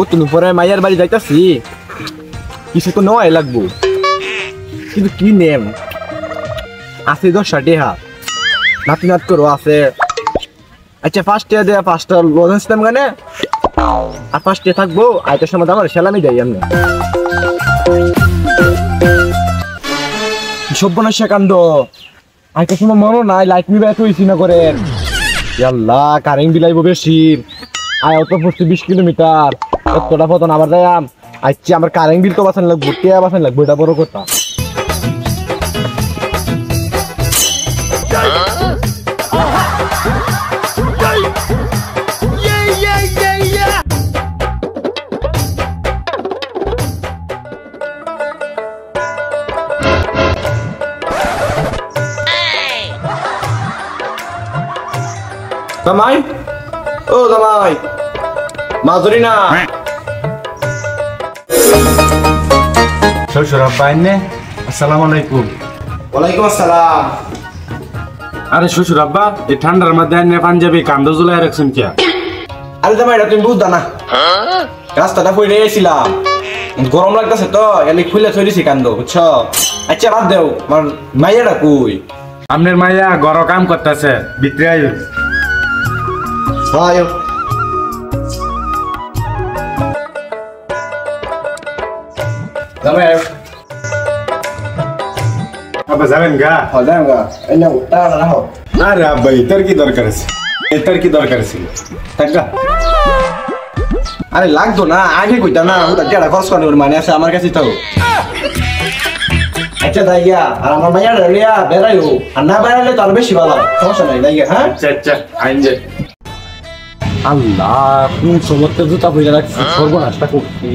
কতদিন পরে মাইয়ার বাড়ি যাইতাছি, কিছু তো নেওয়াই লাগবো, কিন্তু কি নেম আছে 10টা টেহা, নাতি নাত করো আছে। আচ্ছা 5টা দেয়া 5টা লজেন্স দাম গানে, আর 5টা থাকবো। আইটার সময় আমার সেলামি যাই আমি সব্যনাশা কাণ্ড। আইটার সময় মনো নাই, লাইট নিবে এত ইসি না করেন। আল্লাহ কারেন্ট বিলাইব বেশি, আয় অত পড়ছে 20 কিলোমিটার, এতটা পতন আবার যাই। আচ্ছা আমার কারেন্ট বিল তো বাঁচান লাগবো, টেয়া বাঁচান লাগবো, এটা বড় কথা। জামাই, ও জামাই, মাছ ধরি না। শ্বশুর আব্বা আইনে, আসসালামু আলাইকুম। ওয়ালাইকুম আসসালাম। আরে শ্বশুর আব্বা, এই ঠান্ডার মধ্যে আইনে পাঞ্জাবি কান্দো জুলাই রাখছেন কি? আরে জামাই এটা তুমি বুঝদা না, রাস্তাটা পড়ে গেছিলাম, গরম লাগতেছে তো এলি খুলে থই দিছি কান্দ, বুঝছো? আচ্ছা বাদ দেও, আমার মাইয়াটা কই? আপনার মাইয়া গড় কাম করতেছে, ভিতরে আইও। হয় জামাই আব্বা যাবেন গা? হয় গা, এই নাও টাকা রাখো। আরে আব্বা এটার কি দরকার আছে? এটার কি দরকার ছিল? টাকা আরে লাগতো না, আগে কইতা না, ওটা টাকা খরচ করে মানে আছে আমার কাছে তো। আচ্ছা দাইয়া, আর আমার মাইয়া রেলিয়া বেড়াইও, আর না বেড়াইলে তো আর বেশি ভালো, সমস্যা নাই দাইয়া। হ্যাঁ আচ্ছা আচ্ছা আইন যে। আল্লাহ কোন সমস্ত জুতা পয়লা রাখছি, সর্বনাশটা করছি।